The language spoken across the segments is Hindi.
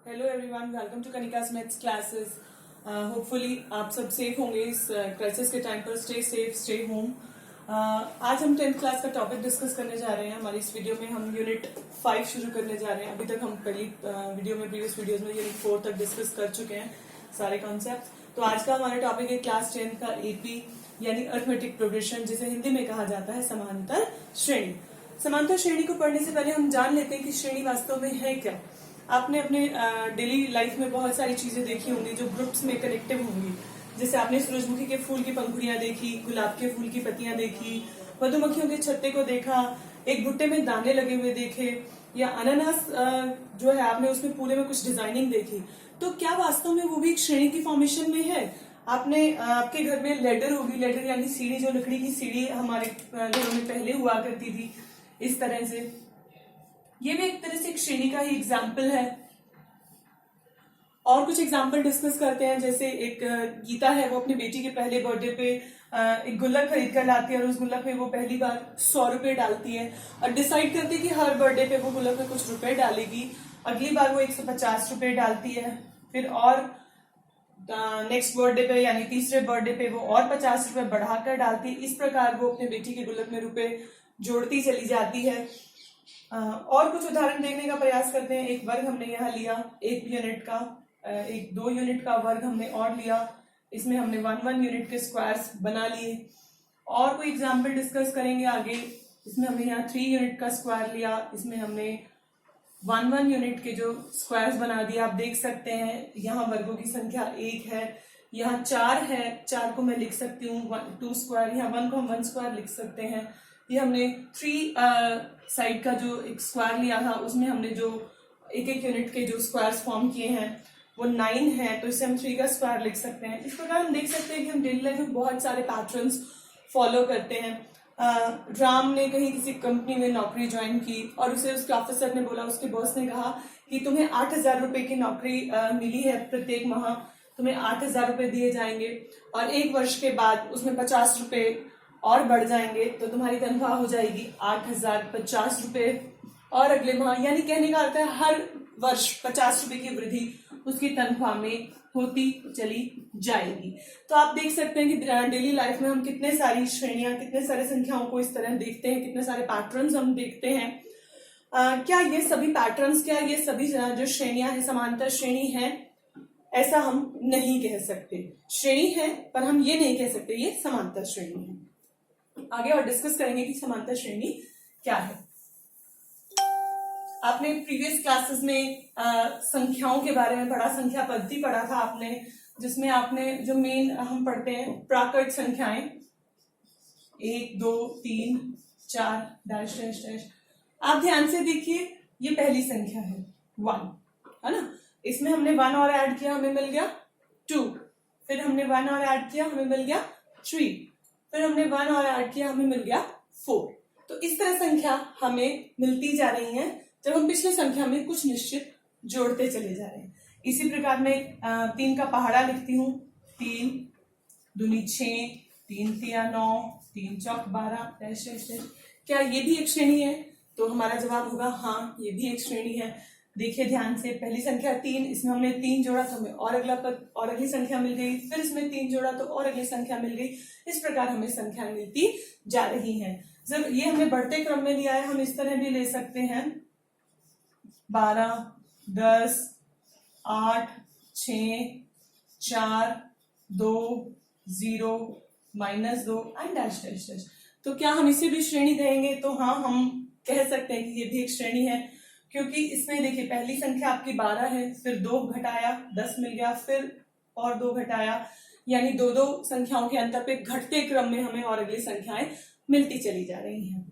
Hello everyone, welcome to Kanika's maths classes. Hopefully आप सब सेफ होंगे इस क्राइसिस के टाइम पर। Stay safe, stay home. आज हम 10th क्लास का टॉपिक डिस्कस करने जा रहे हैं। हमारी इस वीडियो में हम यूनिट 5 शुरू करने जा रहे हैं। अभी तक हम पहली वीडियो में, प्रीवियस वीडियोस में यूनिट 4 तक डिस्कस कर चुके हैं सारे कॉन्सेप्ट। तो आज का हमारा टॉपिक है क्लास 10 का एपी यानी अर्थमेटिक प्रोग्रेशन, जिसे हिंदी में कहा जाता है समांतर श्रेणी। समांतर श्रेणी को पढ़ने से पहले हम जान लेते हैं कि श्रेणी वास्तव में है क्या। आपने अपने डेली लाइफ में बहुत सारी चीजें देखी होंगी जो ग्रुप्स में कनेक्टिव होंगी। जैसे आपने सूरजमुखी के फूल की पंखुड़ियां देखी, गुलाब के फूल की पत्तियां देखी, मधुमक्खियों के छत्ते को देखा, एक भुट्टे में दाने लगे हुए देखे, या अनानास जो है आपने उसमें पूरे में कुछ डिजाइनिंग देखी। तो क्या वास्तव में वो भी एक श्रेणी की फॉर्मेशन में है? आपने आपके घर में लेडर होगी, लेडर यानी सीढ़ी, जो लकड़ी की सीढ़ी हमारे घरों में पहले हुआ करती थी इस तरह से। ये भी एक तरह से एक श्रेणी का ही एग्जाम्पल है। और कुछ एग्जाम्पल डिस्कस करते हैं। जैसे एक गीता है, वो अपनी बेटी के पहले बर्थडे पे एक गुल्लक खरीद कर लाती है और उस गुल्लक में वो पहली बार 100 रुपए डालती है और डिसाइड करती है कि हर बर्थडे पे वो गुल्लक में कुछ रुपए डालेगी। अगली बार वो 150 रुपए डालती है, फिर और नेक्स्ट बर्थडे पे यानी तीसरे बर्थडे पे वो और 50 रुपए बढ़ाकर डालती है। इस प्रकार वो अपने बेटी के गुल्लक में रुपए जोड़ती चली जाती है। और कुछ उदाहरण देखने का प्रयास करते हैं। एक वर्ग हमने यहाँ लिया 1 यूनिट का, एक 2 यूनिट का वर्ग हमने और लिया। इसमें हमने 1 यूनिट के स्क्वायर्स बना लिए। और कोई एग्जाम्पल डिस्कस करेंगे आगे। इसमें हमने यहाँ 3 यूनिट का स्क्वायर लिया, इसमें हमने 1 यूनिट के जो स्क्वायर्स बना दिए। आप देख सकते हैं यहाँ वर्गों की संख्या 1 है, यहाँ 4 है, 4 को मैं लिख सकती हूँ 2 स्क्वायर, यहाँ 1 को हम 1 स्क्वायर लिख सकते हैं। ये हमने 3 साइड का जो एक स्क्वायर लिया था, उसमें हमने जो एक यूनिट के जो स्क्वायर्स फॉर्म किए हैं वो 9 है, तो इसे हम 3 का स्क्वायर लिख सकते हैं। इस प्रकार हम देख सकते हैं कि हम डेली लाइफ में बहुत सारे पैटर्न्स फॉलो करते हैं। राम ने कहीं किसी कंपनी में नौकरी ज्वाइन की और उसे उसके ऑफिसर ने बोला, उसके बॉस ने कहा कि तुम्हें 8,000 रुपए की नौकरी मिली है, प्रत्येक माह तुम्हें 8,000 रुपए दिए जाएंगे और 1 वर्ष के बाद उसमें 50 रुपए और बढ़ जाएंगे, तो तुम्हारी तनख्वाह हो जाएगी 8,050 रुपए और अगले माह, यानी कहने का अर्थ है हर वर्ष 50 रुपए की वृद्धि उसकी तनख्वाह में होती चली जाएगी। तो आप देख सकते हैं कि डेली लाइफ में हम कितने सारी श्रेणियां, कितने सारे संख्याओं को इस तरह देखते हैं, कितने सारे पैटर्न्स हम देखते हैं। क्या ये सभी पैटर्न्स, क्या ये सभी जो श्रेणियां हैं समांतर श्रेणी है? ऐसा हम नहीं कह सकते। श्रेणी है पर हम ये नहीं कह सकते ये समांतर श्रेणी है। आगे और डिस्कस करेंगे कि समांतर श्रेणी क्या है। आपने प्रीवियस क्लासेस में संख्याओं के बारे में पढ़ा, संख्या पद्धति पढ़ा था आपने, जिसमें आपने जो मेन हम पढ़ते हैं प्राकृत संख्याएं 1 2 3 4 डैश डैश डैश। आप ध्यान से देखिए, ये पहली संख्या है 1, है ना। इसमें हमने 1 और ऐड किया, हमें मिल गया 2। फिर हमने 1 और ऐड किया, हमें मिल गया 3। फिर हमने 1 और ऐड किया, हमें मिल गया 4। तो इस तरह संख्या हमें मिलती जा रही है जब हम पिछली संख्या में कुछ निश्चित जोड़ते चले जा रहे हैं। इसी प्रकार मैं 3 का पहाड़ा लिखती हूँ। 3 दूनी 6, 3 तिया 9, 3 चौक 12 डैश डैश डैश। क्या ये भी एक श्रेणी है? तो हमारा जवाब होगा हाँ, ये भी एक श्रेणी है। देखिए ध्यान से, पहली संख्या 3, इसमें हमने 3 जोड़ा तो हमें और अगला पद और अगली संख्या मिल गई, फिर इसमें 3 जोड़ा तो और अगली संख्या मिल गई। इस प्रकार हमें संख्या मिलती जा रही है। जब ये हमने बढ़ते क्रम में लिया है, हम इस तरह भी ले सकते हैं 12 10 8 6 4 2 0 -2 एंड डैश डैश डैश। तो क्या हम इसे भी श्रेणी कहेंगे? तो हाँ, हम कह सकते हैं कि ये भी एक श्रेणी है, क्योंकि इसमें देखिए पहली संख्या आपकी 12 है, फिर 2 घटाया 10 मिल गया, फिर और 2 घटाया, यानी 2 संख्याओं के अंतर पे घटते क्रम में हमें और अगली संख्याएं मिलती चली जा रही हैं।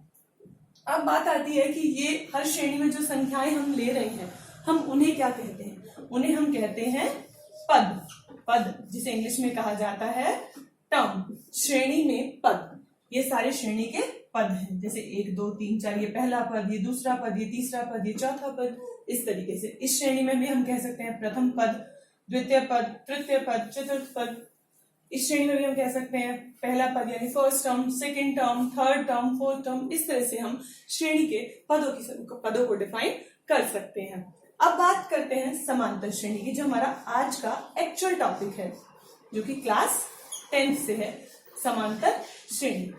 अब बात आती है कि ये हर श्रेणी में जो संख्याएं हम ले रहे हैं, हम उन्हें क्या कहते हैं? उन्हें हम कहते हैं पद। पद जिसे इंग्लिश में कहा जाता है टर्म। श्रेणी में पद, ये सारे श्रेणी के पद हैं। जैसे 1 2 3 4 ये पहला पद, ये दूसरा पद, ये तीसरा पद, ये चौथा पद। इस तरीके से इस श्रेणी में भी हम कह सकते हैं प्रथम पद, द्वितीय पद, तृतीय पद, चतुर्थ पद। इस श्रेणी में भी हम कह सकते हैं पहला पद यानी first term, second term, third term, fourth term. इस तरह से हम श्रेणी के पदों को डिफाइन कर सकते हैं। अब बात करते हैं समांतर श्रेणी की, जो हमारा आज का एक्चुअल टॉपिक है, जो कि क्लास 10th से है, समांतर श्रेणी।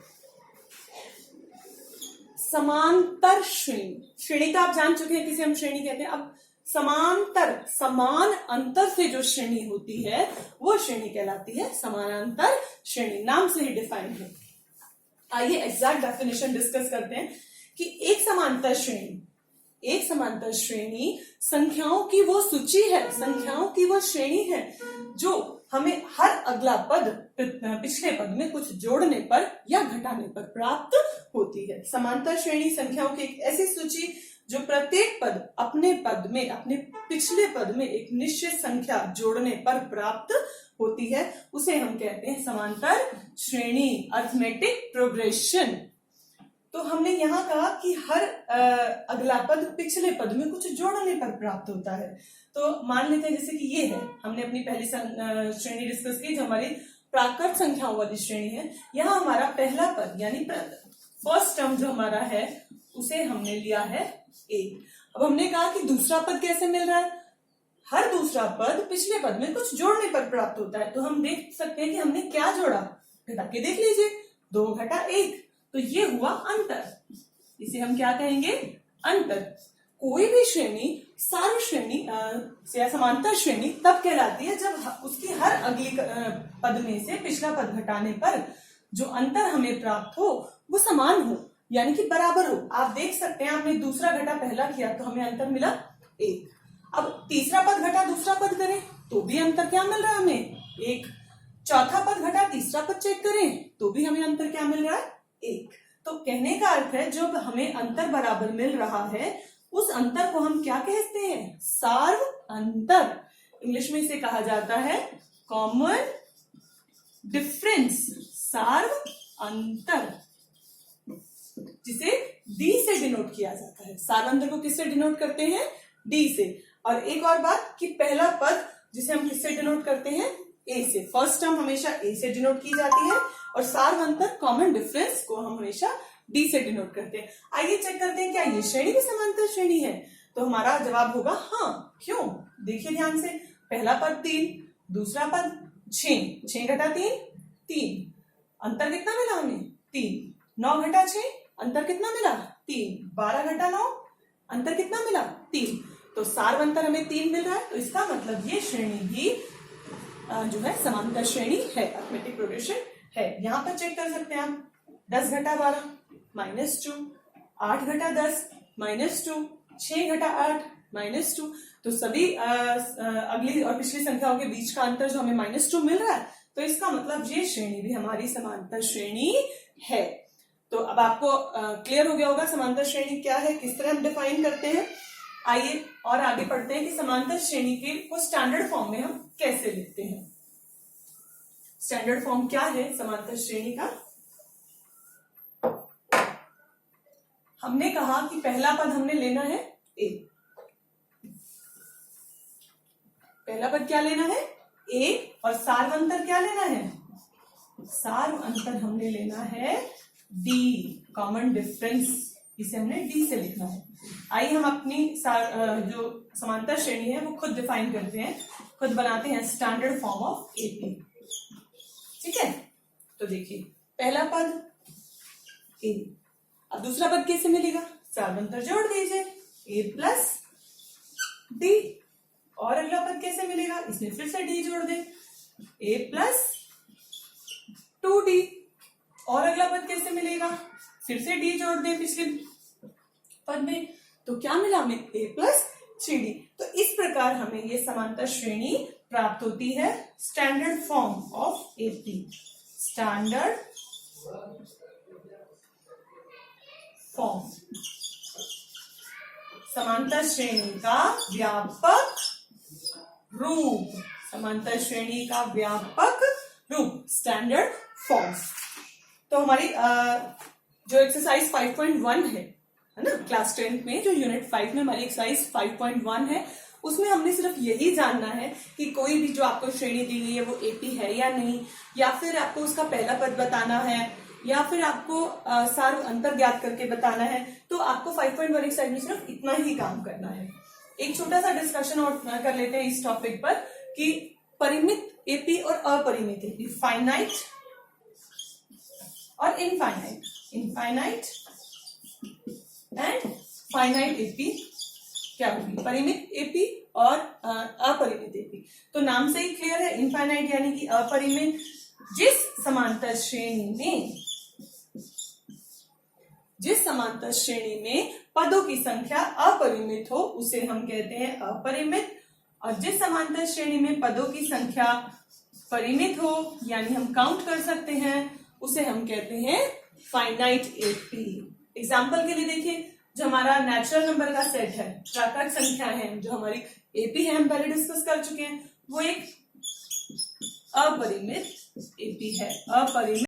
समांतर श्रेणी, श्रेणी तो आप जान चुके हैं किसे हम श्रेणी कहते हैं। अब समांतर, समान अंतर से जो श्रेणी होती है वो श्रेणी कहलाती है समानांतर श्रेणी, नाम से ही डिफाइंड है। आइए एग्जैक्ट डेफिनेशन डिस्कस करते हैं कि एक समांतर श्रेणी संख्याओं की वो सूची है, संख्याओं की वो श्रेणी है जो हमें हर अगला पद पिछले पद में कुछ जोड़ने पर या घटाने पर प्राप्त होती है। समांतर श्रेणी संख्याओं की एक ऐसी सूची जो प्रत्येक पद अपने पद में, अपने पिछले पद में एक निश्चित संख्या जोड़ने पर प्राप्त होती है, उसे हम कहते हैं समांतर श्रेणी, अरिथमेटिक प्रोग्रेशन। तो हमने यहाँ कहा कि हर अगला पद पिछले पद में कुछ जोड़ने पर प्राप्त होता है। तो मान लेते हैं जैसे कि ये है, हमने अपनी पहली श्रेणी डिस्कस की जो हमारी प्राकृत संख्याओं वाली श्रेणी है। यहाँ हमारा पहला पद यानी फर्स्ट टर्म जो हमारा है उसे हमने लिया है ए। अब हमने कहा कि दूसरा पद कैसे मिल रहा है, हर दूसरा पद पिछले पद में कुछ जोड़ने पर प्राप्त होता है। तो हम देख सकते हैं कि हमने क्या जोड़ा, घटा के देख लीजिए, 2 घटा 1, तो ये हुआ अंतर, इसे हम क्या कहेंगे, अंतर। कोई भी श्रेणी सार्व श्रेणी या समांतर श्रेणी तब कहलाती है जब उसकी हर अगली पद में से पिछला पद घटाने पर जो अंतर हमें प्राप्त हो वो समान हो, यानी कि बराबर हो। आप देख सकते हैं, आपने दूसरा घटा पहला किया तो हमें अंतर मिला 1। अब तीसरा पद घटा दूसरा पद करें तो भी अंतर क्या मिल रहा है हमें, 1। चौथा पद घटा तीसरा पद चेक करें तो भी हमें अंतर क्या मिल रहा है, 1। तो कहने का अर्थ है जब हमें अंतर बराबर मिल रहा है उस अंतर को हम क्या कहते हैं, सार्व अंतर। इंग्लिश में इसे कहा जाता है कॉमन डिफरेंस, सार्व अंतर, जिसे डी से डिनोट किया जाता है। सार्व अंतर को किससे डिनोट करते हैं, डी से। और एक और बात कि पहला पद जिसे हम किससे डिनोट करते हैं, ए से। फर्स्ट टर्म हमेशा ए से डिनोट की जाती है और सार्व अंतर, कॉमन डिफरेंस को हम हमेशा डी से डिनोट करते हैं। आइए चेक करते हैं क्या ये श्रेणी भी समांतर श्रेणी है। तो हमारा जवाब होगा हाँ। क्यों, देखिए ध्यान से, पहला पद 3, दूसरा पद 6, 6 घटा 3, 3, अंतर कितना मिला हमें, 3। 9 घटा 6, अंतर कितना मिला, 3। 12 घटा 9, अंतर कितना मिला, 3। तो सार्व अंतर हमें 3 मिल रहा है, तो इसका मतलब ये श्रेणी भी जो है समांतर श्रेणी है, अरिथमेटिक प्रोग्रेशन है। यहाँ पर चेक कर सकते हैं आप, 10 घटा 12 -2, 8 घटा 10 -2, 6 घटा 8 -2। तो सभी अगली और पिछली संख्याओं के बीच का अंतर जो हमें -2 मिल रहा है, तो इसका मतलब ये श्रेणी भी हमारी समांतर श्रेणी है। तो अब आपको क्लियर हो गया होगा समांतर श्रेणी क्या है, किस तरह हम डिफाइन करते हैं। आइए और आगे पढ़ते हैं कि समांतर श्रेणी के को स्टैंडर्ड फॉर्म में हम कैसे लिखते हैं। स्टैंडर्ड फॉर्म क्या है समांतर श्रेणी का, हमने कहा कि पहला पद हमने लेना है ए। पहला पद क्या लेना है, ए, और सार्व अंतर क्या लेना है, सार्व अंतर हमने लेना है डी, कॉमन डिफरेंस, इसे हमने डी से लिखना है। आइए हम अपनी जो समांतर श्रेणी है वो खुद डिफाइन करते हैं, खुद बनाते हैं स्टैंडर्ड फॉर्म ऑफ एपी। ठीक है, तो देखिए पहला पद ए, अब दूसरा पद कैसे मिलेगा, सार्व अंतर जोड़ दीजिए, ए प्लस डी, और अगला पद कैसे मिलेगा, इसमें फिर से डी जोड़ दे, ए प्लस 2d, और अगला पद कैसे मिलेगा, फिर से डी जोड़ दे पिछले पद में, तो क्या मिला हमें, a प्लस 3d। तो इस प्रकार हमें ये समांतर श्रेणी प्राप्त होती है, standard form of AP, standard form, समांतर श्रेणी का व्यापक रूप, समांतर श्रेणी का व्यापक रूप, स्टैंडर्ड फॉर्म। तो हमारी जो एक्सरसाइज 5.1 है ना, क्लास 10 में जो यूनिट 5 में हमारी एक्सरसाइज 5.1 है, उसमें हमने सिर्फ यही जानना है कि कोई भी जो आपको श्रेणी दी गई है वो एपी है या नहीं, या फिर आपको उसका पहला पद बताना है, या फिर आपको सार्व अंतर ज्ञात करके बताना है। तो आपको 5.1 एक्सरसाइज में सिर्फ इतना ही काम करना है। एक छोटा सा डिस्कशन और कर लेते हैं इस टॉपिक पर कि परिमित एपी और अपरिमित एपी, फाइनाइट और infinite, infinite and finite AP क्या होगी, परिमित एपी और अपरिमित एपी। तो नाम से ही क्लियर है, इनफाइनाइट यानी कि अपरिमित, जिस समांतर श्रेणी में पदों की संख्या अपरिमित हो उसे हम कहते हैं अपरिमित, और जिस समांतर श्रेणी में पदों की संख्या परिमित हो यानी हम काउंट कर सकते हैं उसे हम कहते हैं फाइनाइट एपी। एग्जाम्पल के लिए देखिए, जो हमारा नेचुरल नंबर का सेट है, प्राकृत संख्या है, जो हमारी एपी है, हम पहले डिस्कस कर चुके हैं, वो एक अपरिमित एपी है, अपरिमित